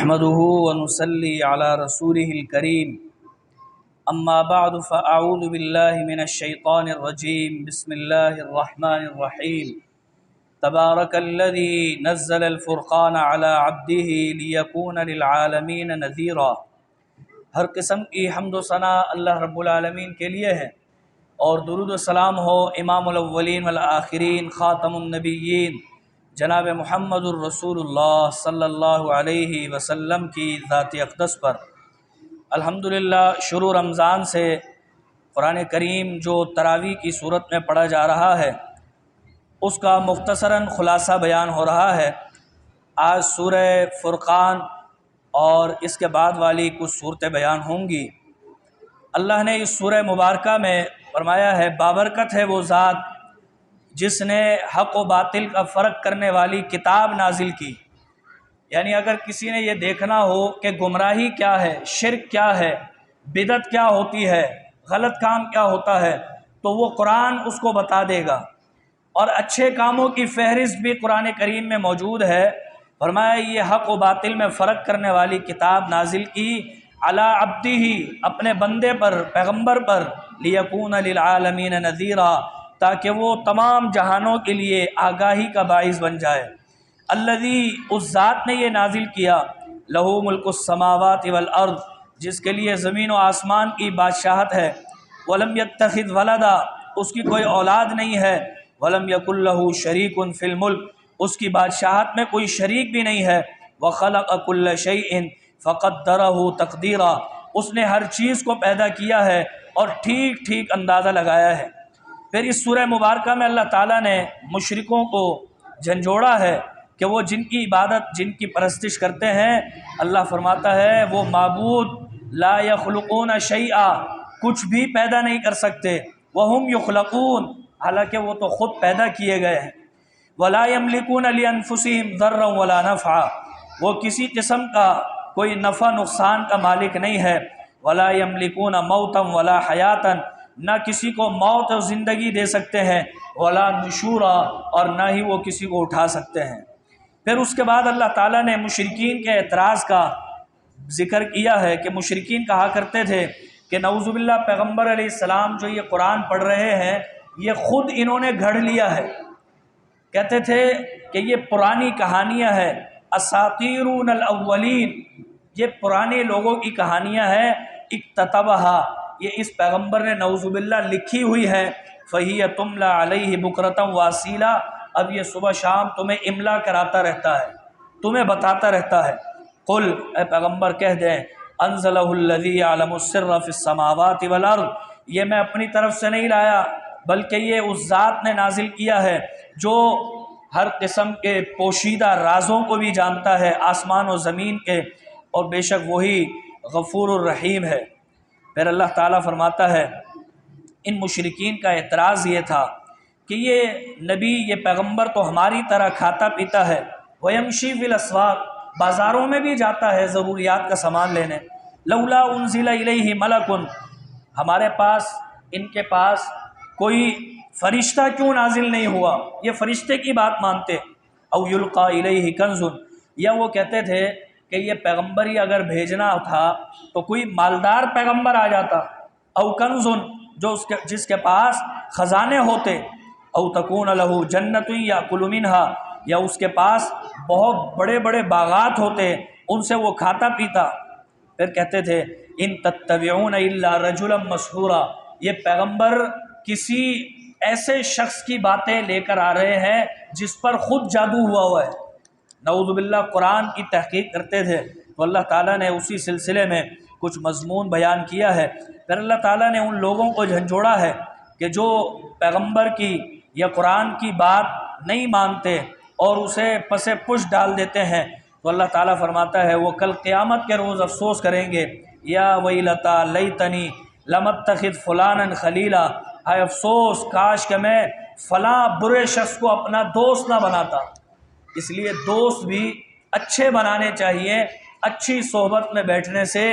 نحمده ونصلي على رسوله الكريم اما بعد فاعوذ بالله من الشيطان الرجيم بسم الله الرحمن الرحيم تبارك الذي نزل الفرقان على عبده ليكون للعالمين نذيرا۔ ہر قسم کی حمد و ثنا اللہ رب العالمین کے لیے ہے، اور درود و سلام ہو امام الاولین والآخرین خاتم النبیین جناب محمد الرسول اللہ صلی اللہ علیہ وسلم کی ذات اقدس پر۔ الحمدللہ شروع رمضان سے قرآن کریم جو تراویح کی صورت میں پڑھا جا رہا ہے اس کا مختصراً خلاصہ بیان ہو رہا ہے۔ آج سورہ فرقان اور اس کے بعد والی کچھ صورتیں بیان ہوں گی۔ اللہ نے اس سورہ مبارکہ میں فرمایا ہے بابرکت ہے وہ ذات جس نے حق و باطل کا فرق کرنے والی کتاب نازل کی۔ یعنی اگر کسی نے یہ دیکھنا ہو کہ گمراہی کیا ہے، شرک کیا ہے، بدعت کیا ہوتی ہے، غلط کام کیا ہوتا ہے، تو وہ قرآن اس کو بتا دے گا، اور اچھے کاموں کی فہرست بھی قرآن کریم میں موجود ہے۔ فرمایا یہ حق و باطل میں فرق کرنے والی کتاب نازل کی علی عبدہ، اپنے بندے پر، پیغمبر پر، لیکون للعالمین نذیرا، تاکہ وہ تمام جہانوں کے لیے آگاہی کا باعث بن جائے۔ الذی، اس ذات نے یہ نازل کیا، لہ ملک السماوات والارض، جس کے لیے زمین و آسمان کی بادشاہت ہے، ولم یتخذ ولدا، اس کی کوئی اولاد نہیں ہے، ولم یکن لہ شریک فی الملک، اس کی بادشاہت میں کوئی شریک بھی نہیں ہے، وخلق کل شیء فقدرہ تقدیرا، اس نے ہر چیز کو پیدا کیا ہے اور ٹھیک ٹھیک اندازہ لگایا ہے۔ پھر اس سورہ مبارکہ میں اللہ تعالیٰ نے مشرکوں کو جھنجھوڑا ہے کہ وہ جن کی عبادت، جن کی پرستش کرتے ہیں، اللہ فرماتا ہے وہ معبود لا یخلقون شیئا، کچھ بھی پیدا نہیں کر سکتے، وہم یخلقون، حالانکہ وہ تو خود پیدا کیے گئے ہیں، ولا یملکون لانفسہم ضرا ولا نفعا، وہ کسی قسم کا کوئی نفع نقصان کا مالک نہیں ہے، ولا یملکون موتا ولا حیاتا، نہ کسی کو موت اور زندگی دے سکتے ہیں، ولا نشورا، اور نہ ہی وہ کسی کو اٹھا سکتے ہیں۔ پھر اس کے بعد اللہ تعالیٰ نے مشرکین کے اعتراض کا ذکر کیا ہے کہ مشرکین کہا کرتے تھے کہ نعوذ باللہ پیغمبر علیہ السلام جو یہ قرآن پڑھ رہے ہیں یہ خود انہوں نے گھڑ لیا ہے۔ کہتے تھے کہ یہ پرانی کہانیاں ہیں، اساطیرون الاولین، یہ پرانے لوگوں کی کہانیاں ہیں، اکتتبہا، یہ اس پیغمبر نے نعوذ باللہ لکھی ہوئی ہے، فہی تملی علیہ بکرۃ واصیلا، اب یہ صبح شام تمہیں املا کراتا رہتا ہے، تمہیں بتاتا رہتا ہے۔ قل، اے پیغمبر کہہ دیں، انزلہ الذی یعلم السر فی السماوات والارض، یہ میں اپنی طرف سے نہیں لایا بلکہ یہ اس ذات نے نازل کیا ہے جو ہر قسم کے پوشیدہ رازوں کو بھی جانتا ہے، آسمان و زمین کے، اور بے شک وہی غفور الرحیم ہے۔ پھر اللہ تعالیٰ فرماتا ہے ان مشرکین کا اعتراض یہ تھا کہ یہ نبی، یہ پیغمبر تو ہماری طرح کھاتا پیتا ہے، ویمشی فی الاسواق، بازاروں میں بھی جاتا ہے ضروریات کا سامان لینے، لولا انزل الیہ ملک، ہمارے پاس، ان کے پاس کوئی فرشتہ کیوں نازل نہیں ہوا، یہ فرشتے کی بات مانتے، او یلقی الیہ کنز، یا وہ کہتے تھے کہ یہ پیغمبر ہی اگر بھیجنا تھا تو کوئی مالدار پیغمبر آ جاتا، او کنز، جو جس کے پاس خزانے ہوتے، او تکون لہ جنت یاکل منہا، یا اس کے پاس بہت بڑے بڑے باغات ہوتے، ان سے وہ کھاتا پیتا۔ پھر کہتے تھے ان تتبعون الا رجلا مسحورا، یہ پیغمبر کسی ایسے شخص کی باتیں لے کر آ رہے ہیں جس پر خود جادو ہوا ہے۔ نعوذ باللہ قرآن کی تحقیق کرتے تھے، تو اللہ تعالیٰ نے اسی سلسلے میں کچھ مضمون بیان کیا ہے۔ پھر اللہ تعالیٰ نے ان لوگوں کو جھنجھوڑا ہے کہ جو پیغمبر کی یا قرآن کی بات نہیں مانتے اور اسے پس پش ڈال دیتے ہیں، تو اللہ تعالیٰ فرماتا ہے وہ کل قیامت کے روز افسوس کریں گے، یا ویلتا لیتنی لم اتخذ فلانا خلیلا، ہائے افسوس کاش کہ میں فلاں برے شخص کو اپنا دوست نہ بناتا۔ اس لیے دوست بھی اچھے بنانے چاہیے، اچھی صحبت میں بیٹھنے سے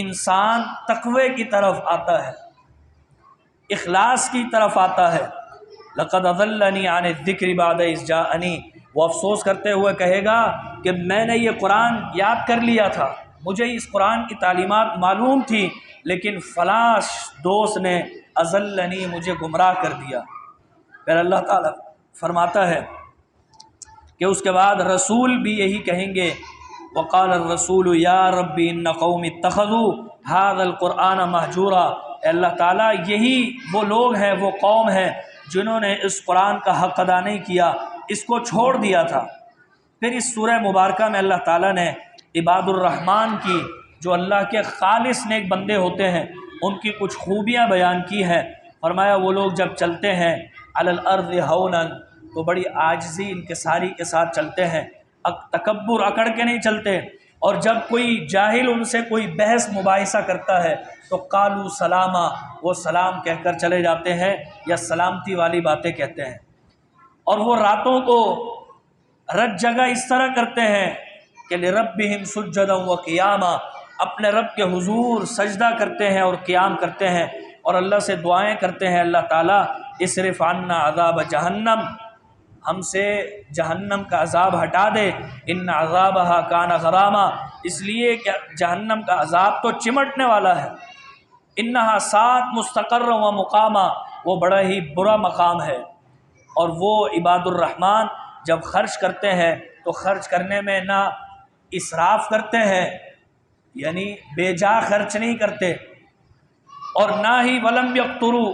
انسان تقوی کی طرف آتا ہے، اخلاص کی طرف آتا ہے۔ لقد اضلنی عن الذکر بعد اذ جاءنی، وہ افسوس کرتے ہوئے کہے گا کہ میں نے یہ قرآن یاد کر لیا تھا، مجھے اس قرآن کی تعلیمات معلوم تھی، لیکن فلاں دوست نے اضلنی، مجھے گمراہ کر دیا۔ پھر اللہ تعالیٰ فرماتا ہے کہ اس کے بعد رسول بھی یہی کہیں گے، وقال الرسول یا ربی ان قوم اتخذوا هذا القرآن مہجورا۔ اے اللہ تعالیٰ یہی وہ لوگ ہیں، وہ قوم ہے جنہوں نے اس قرآن کا حق ادا نہیں کیا، اس کو چھوڑ دیا تھا۔ پھر اس سورہ مبارکہ میں اللہ تعالیٰ نے عباد الرحمن کی، جو اللہ کے خالص نیک بندے ہوتے ہیں، ان کی کچھ خوبیاں بیان کی ہیں۔ فرمایا وہ لوگ جب چلتے ہیں علی الارض ہونا، تو بڑی عاجزی انکساری کے ساتھ چلتے ہیں، تکبر اکڑ کے نہیں چلتے، اور جب کوئی جاہل ان سے کوئی بحث مباحثہ کرتا ہے تو قالوا سلاما، وہ سلام کہہ کر چلے جاتے ہیں یا سلامتی والی باتیں کہتے ہیں۔ اور وہ راتوں کو رت جگہ اس طرح کرتے ہیں کہ لربہم سجدا وقیاما، اپنے رب کے حضور سجدہ کرتے ہیں اور قیام کرتے ہیں، اور اللہ سے دعائیں کرتے ہیں، اللہ تعالیٰ اصرف عنا عذاب جہنم، ہم سے جہنم کا عذاب ہٹا دے، ان عذابہا کان غراما، اس لیے کہ جہنم کا عذاب تو چمٹنے والا ہے، انہا سات مستقر و مقامہ، وہ بڑا ہی برا مقام ہے۔ اور وہ عباد الرحمن جب خرچ کرتے ہیں تو خرچ کرنے میں نہ اسراف کرتے ہیں، یعنی بے جا خرچ نہیں کرتے، اور نہ ہی ولم یقتروا،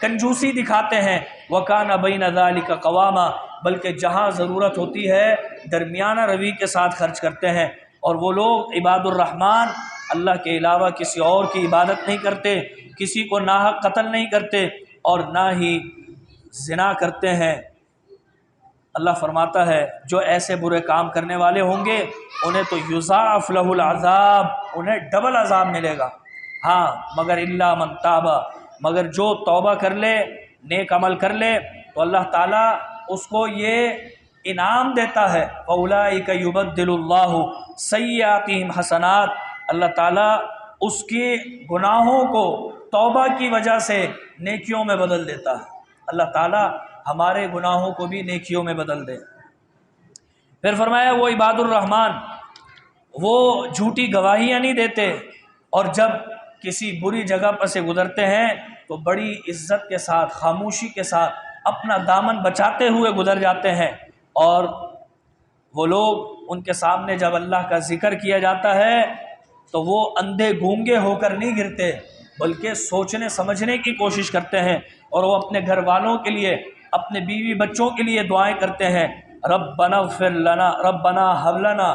کنجوسی دکھاتے ہیں، وَكَانَ بَيْنَ ذَلِكَ قَوَامًا، بلکہ جہاں ضرورت ہوتی ہے درمیانہ روی کے ساتھ خرچ کرتے ہیں۔ اور وہ لوگ عباد الرحمن اللہ کے علاوہ کسی اور کی عبادت نہیں کرتے، کسی کو ناحق قتل نہیں کرتے، اور نہ ہی زنا کرتے ہیں۔ اللہ فرماتا ہے جو ایسے برے کام کرنے والے ہوں گے انہیں تو یضاعف لہ العذاب، انہیں ڈبل عذاب ملے گا۔ ہاں مگر الا من تاب، مگر جو توبہ کر لے، نیک عمل کر لے، تو اللہ تعالیٰ اس کو یہ انعام دیتا ہے، فَأُولَٰئِكَ يُبَدِّلُ اللَّهُ سَيِّئَاتِهِمْ حَسَنَاتٍ، اللہ تعالیٰ اس کے گناہوں کو توبہ کی وجہ سے نیکیوں میں بدل دیتا ہے۔ اللہ تعالیٰ ہمارے گناہوں کو بھی نیکیوں میں بدل دے۔ پھر فرمایا وہ عباد الرحمن وہ جھوٹی گواہیاں نہیں دیتے، اور جب کسی بری جگہ پر سے گزرتے ہیں تو بڑی عزت کے ساتھ، خاموشی کے ساتھ اپنا دامن بچاتے ہوئے گزر جاتے ہیں۔ اور وہ لوگ ان کے سامنے جب اللہ کا ذکر کیا جاتا ہے تو وہ اندھے گونگے ہو کر نہیں گرتے، بلکہ سوچنے سمجھنے کی کوشش کرتے ہیں، اور وہ اپنے گھر والوں کے لیے، اپنے بیوی بچوں کے لیے دعائیں کرتے ہیں، ربنا اغفر لنا، ربنا هب لنا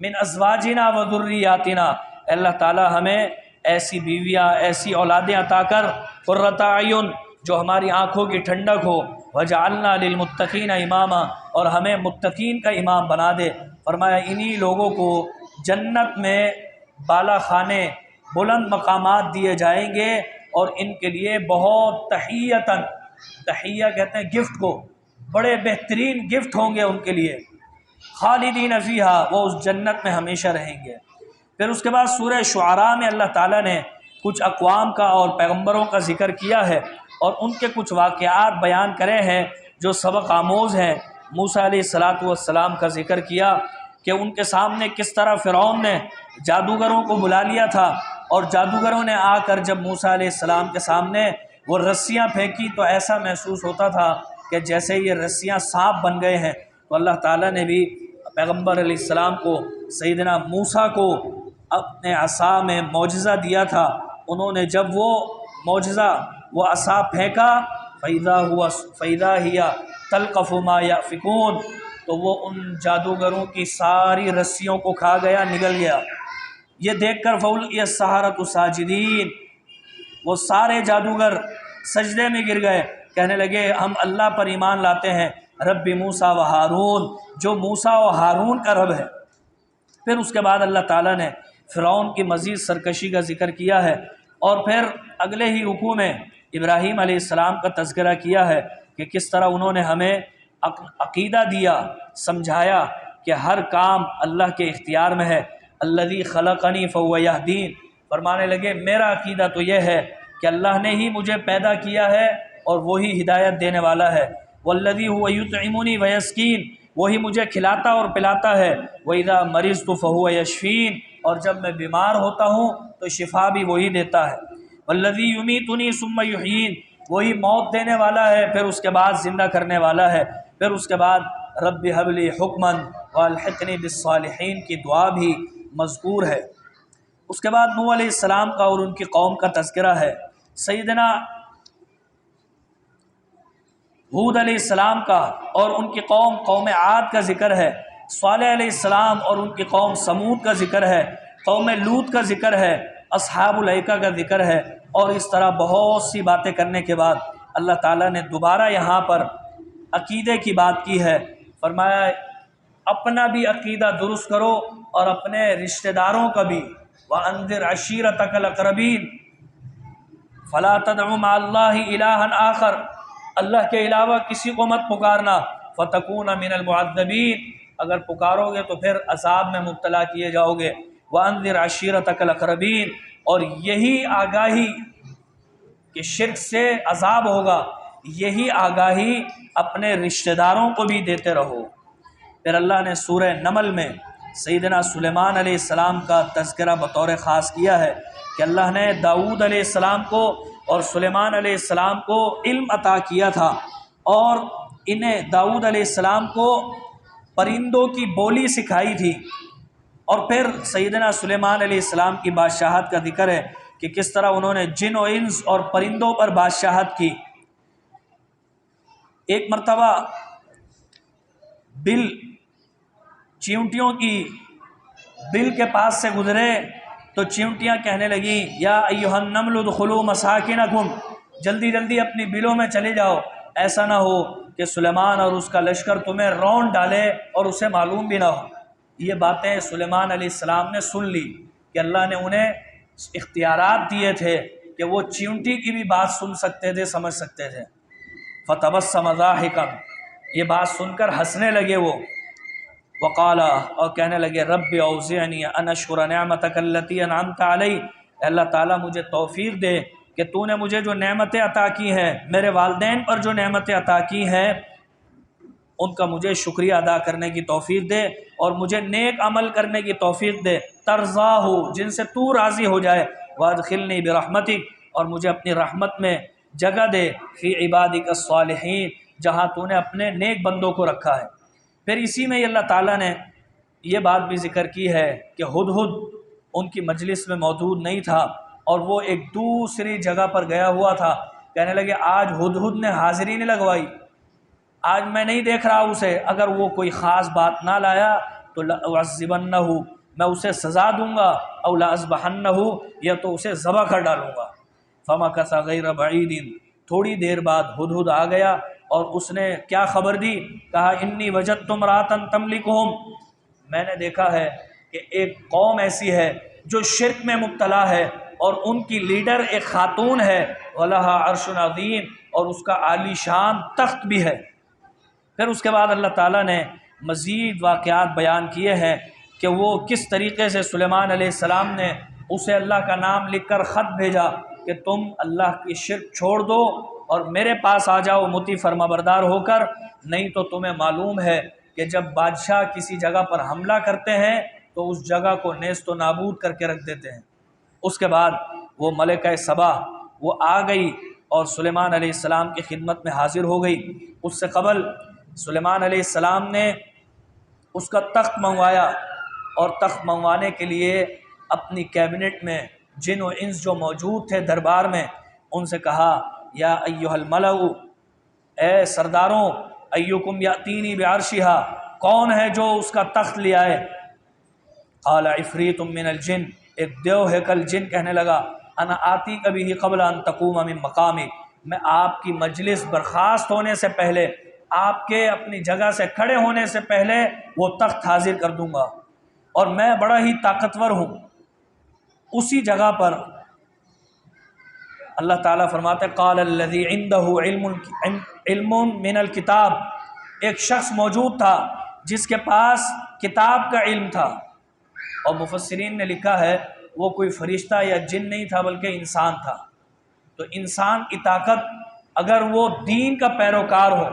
من ازواجنا و ذریاتنا، اللہ تعالی ہمیں ایسی بیویاں، ایسی اولادیں عطا کر، قرۃ اعین، جو ہماری آنکھوں کی ٹھنڈک ہو، وجعلنا للمتقین اماما، اور ہمیں متقین کا امام بنا دے۔ فرمایا انہی لوگوں کو جنت میں بالا خانے، بلند مقامات دیے جائیں گے، اور ان کے لیے بہت تحیتاً، تحیہ کہتے ہیں گفٹ کو، بڑے بہترین گفٹ ہوں گے ان کے لیے، خالدین فیہا، وہ اس جنت میں ہمیشہ رہیں گے۔ پھر اس کے بعد سورہ شعراء میں اللہ تعالیٰ نے کچھ اقوام کا اور پیغمبروں کا ذکر کیا ہے، اور ان کے کچھ واقعات بیان کرے ہیں جو سبق آموز ہیں۔ موسیٰ علیہ السلام کا ذکر کیا کہ ان کے سامنے کس طرح فرعون نے جادوگروں کو بلا لیا تھا، اور جادوگروں نے آ کر جب موسیٰ علیہ السلام کے سامنے وہ رسیاں پھینکی تو ایسا محسوس ہوتا تھا کہ جیسے یہ رسیاں سانپ بن گئے ہیں۔ تو اللہ تعالیٰ نے بھی پیغمبر علیہ السلام کو، سیدنا موسیٰ کو اپنے عصا میں معجزہ دیا تھا۔ انہوں نے جب وہ معجزہ، وہ عصا پھینکا، فَإِذَا هِيَ تَلْقَفُ مَا يَأْفِكُونَ، تو وہ ان جادوگروں کی ساری رسیوں کو کھا گیا، نگل گیا۔ یہ دیکھ کر فَأُلْقِيَ السَّحَرَةُ ساجدین، وہ سارے جادوگر سجدے میں گر گئے، کہنے لگے ہم اللہ پر ایمان لاتے ہیں، رب موسیٰ و ہارون، جو موسیٰ و ہارون کا رب ہے۔ پھر اس کے بعد اللہ تعالیٰ نے فرعون کی مزید سرکشی کا ذکر کیا ہے، اور پھر اگلے ہی رکوع میں ابراہیم علیہ السلام کا تذکرہ کیا ہے کہ کس طرح انہوں نے ہمیں عقیدہ دیا، سمجھایا کہ ہر کام اللہ کے اختیار میں ہے۔ الذی خلقنی فہو یہدین، فرمانے لگے میرا عقیدہ تو یہ ہے کہ اللہ نے ہی مجھے پیدا کیا ہے اور وہی ہدایت دینے والا ہے۔ والذی هو یطعمنی ویسقین، وہی مجھے کھلاتا اور پلاتا ہے، وَإِذَا مَرِضْتُ فَهُوَ يَشْفِينِ، اور جب میں بیمار ہوتا ہوں تو شفا بھی وہی دیتا ہے، وَالَّذِي يُمِيتُنِي ثُمَّ يُحْيِينِ، وہی موت دینے والا ہے پھر اس کے بعد زندہ کرنے والا ہے۔ پھر اس کے بعد رب هب لي حکما والحقنی بالصالحین کی دعا بھی مذکور ہے۔ اس کے بعد نوح علیہ السلام کا اور ان کی قوم کا تذکرہ ہے، سیدنا ہود علیہ السلام کا اور ان کی قوم عاد کا ذکر ہے، صالح علیہ السلام اور ان کی قوم سمود کا ذکر ہے، قوم لوط کا ذکر ہے، اصحاب الایکہ کا ذکر ہے، اور اس طرح بہت سی باتیں کرنے کے بعد اللہ تعالیٰ نے دوبارہ یہاں پر عقیدے کی بات کی ہے۔ فرمایا اپنا بھی عقیدہ درست کرو اور اپنے رشتہ داروں کا بھی، وَأَنذِرْ عَشِيرَتَكَ الْأَقْرَبِينَ فَلَا تَدْعُ مَعَ اللَّهِ إِلَٰهًا آخَرَ، اللہ کے علاوہ کسی کو مت پکارنا، فَتَكُونَ مِنَ الْمُعَذَّبِينَ، اگر پکارو گے تو پھر عذاب میں مبتلا کیے جاؤ گے۔ وَأَنذِرْ عَشِيرَتَكَ الْأَقْرَبِينَ، اور یہی آگاہی کہ شرک سے عذاب ہوگا، یہی آگاہی اپنے رشتہ داروں کو بھی دیتے رہو۔ پھر اللہ نے سورہ نمل میں سیدنا سلیمان علیہ السلام کا تذکرہ بطور خاص کیا ہے کہ اللہ نے داؤد علیہ السلام کو اور سلیمان علیہ السلام کو علم عطا کیا تھا، اور انہیں داؤد علیہ السلام کو پرندوں کی بولی سکھائی تھی، اور پھر سیدنا سلیمان علیہ السلام کی بادشاہت کا ذکر ہے کہ کس طرح انہوں نے جن و انس اور پرندوں پر بادشاہت کی۔ ایک مرتبہ بل چیونٹیوں کی بل کے پاس سے گزرے تو چیونٹیاں کہنے لگیں یا ایھا النمل ادخلوا مساکنکم، جلدی جلدی اپنی بلوں میں چلے جاؤ، ایسا نہ ہو کہ سلیمان اور اس کا لشکر تمہیں رون ڈالے اور اسے معلوم بھی نہ ہو۔ یہ باتیں سلیمان علیہ السلام نے سن لی کہ اللہ نے انہیں اختیارات دیے تھے کہ وہ چیونٹی کی بھی بات سن سکتے تھے، سمجھ سکتے تھے۔ فتبسم ضاحکا، یہ بات سن کر ہنسنے لگے وہ، وقال، اور کہنے لگے رب اوزعنی ان اشکر نعمتک التی انعمت علی، اللہ تعالیٰ مجھے توفیق دے کہ تو نے مجھے جو نعمتیں عطا کی ہیں، میرے والدین پر جو نعمتیں عطا کی ہیں، ان کا مجھے شکریہ ادا کرنے کی توفیق دے، اور مجھے نیک عمل کرنے کی توفیق دے، ترضاہ، جن سے تو راضی ہو جائے، وادخلنی برحمتک، اور مجھے اپنی رحمت میں جگہ دے، فی عبادک الصالحین، جہاں تو نے اپنے نیک بندوں کو رکھا ہے۔ پھر اسی میں اللہ تعالیٰ نے یہ بات بھی ذکر کی ہے کہ ہدہد ان کی مجلس میں موجود نہیں تھا، اور وہ ایک دوسری جگہ پر گیا ہوا تھا۔ کہنے لگے آج ہدہد نے حاضری نہیں لگوائی، آج میں نہیں دیکھ رہا اسے، اگر وہ کوئی خاص بات نہ لایا تو لأعذبنہ، میں اسے سزا دوں گا، او لأذبحنہ، یا تو اسے ذبح کر ڈالوں گا۔ فمکث غیر بعید، تھوڑی دیر بعد ہدہد آ گیا اور اس نے کیا خبر دی؟ کہا انی وجدت امرأۃ تملکہم، میں نے دیکھا ہے کہ ایک قوم ایسی ہے جو شرک میں مبتلا ہے، اور ان کی لیڈر ایک خاتون ہے، وَلَهَا عَرْشٌ عَظِيمٌ، اور اس کا عالی شان تخت بھی ہے۔ پھر اس کے بعد اللہ تعالیٰ نے مزید واقعات بیان کیے ہیں کہ وہ کس طریقے سے سلیمان علیہ السلام نے اسے اللہ کا نام لکھ کر خط بھیجا کہ تم اللہ کی شرک چھوڑ دو اور میرے پاس آ جاؤ مطیع فرما بردار ہو کر، نہیں تو تمہیں معلوم ہے کہ جب بادشاہ کسی جگہ پر حملہ کرتے ہیں تو اس جگہ کو نیست و نابود کر کے رکھ دیتے ہیں۔ اس کے بعد وہ ملکہ سبا وہ آ گئی اور سلیمان علیہ السلام کی خدمت میں حاضر ہو گئی۔ اس سے قبل سلیمان علیہ السلام نے اس کا تخت منگوایا، اور تخت منگوانے کے لیے اپنی کیبنٹ میں جن و انس جو موجود تھے دربار میں، ان سے کہا یا ایھا الملأ، اے سرداروں، ایکم یاتینی بعرشھا، کون ہے جو اس کا تخت لے آئے؟ قال عفریت من الجن، ایک دیو ہیکل جن کہنے لگا انا آتیک بہ قبل ان تقوم من مقامک، میں آپ کی مجلس برخاست ہونے سے پہلے، آپ کے اپنی جگہ سے کھڑے ہونے سے پہلے وہ تخت حاضر کر دوں گا، اور میں بڑا ہی طاقتور ہوں۔ اسی جگہ پر اللہ تعالیٰ فرماتے قال الذی عندہ علم من الکتاب، ایک شخص موجود تھا جس کے پاس کتاب کا علم تھا، اور مفسرین نے لکھا ہے وہ کوئی فرشتہ یا جن نہیں تھا بلکہ انسان تھا۔ تو انسان کی طاقت، اگر وہ دین کا پیروکار ہو،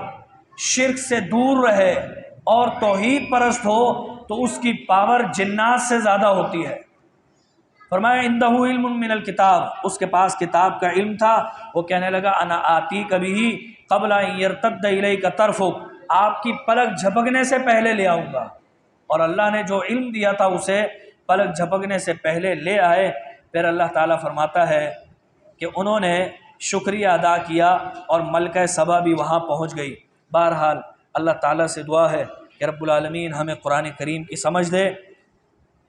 شرک سے دور رہے، اور توحید پرست ہو تو اس کی پاور جنات سے زیادہ ہوتی ہے۔ فرمایا عندہ علم من الکتاب، اس کے پاس کتاب کا علم تھا۔ وہ کہنے لگا انا آتی کبھی قبل ان یرتد الیک طرفک، آپ کی پلک جھپکنے سے پہلے لے آؤں گا۔ اور اللہ نے جو علم دیا تھا اسے پلک جھپکنے سے پہلے لے آئے۔ پھر اللہ تعالیٰ فرماتا ہے کہ انہوں نے شکریہ ادا کیا اور ملکہ سبا بھی وہاں پہنچ گئی۔ بہرحال اللہ تعالیٰ سے دعا ہے کہ رب العالمین ہمیں قرآن کریم کی سمجھ دے۔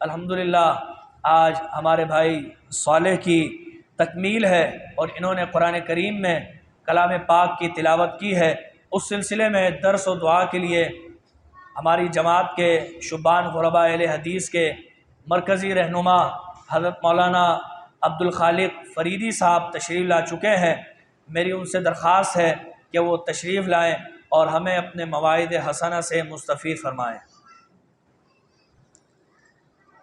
الحمدللہ آج ہمارے بھائی صالح کی تکمیل ہے اور انہوں نے قرآن کریم میں کلام پاک کی تلاوت کی ہے۔ اس سلسلے میں درس و دعا کے لیے ہماری جماعت کے شبان غرباء اہل حدیث کے مرکزی رہنما حضرت مولانا عبدالخالق فریدی صاحب تشریف لا چکے ہیں۔ میری ان سے درخواست ہے کہ وہ تشریف لائیں اور ہمیں اپنے مواعظ حسنہ سے مستفید فرمائیں۔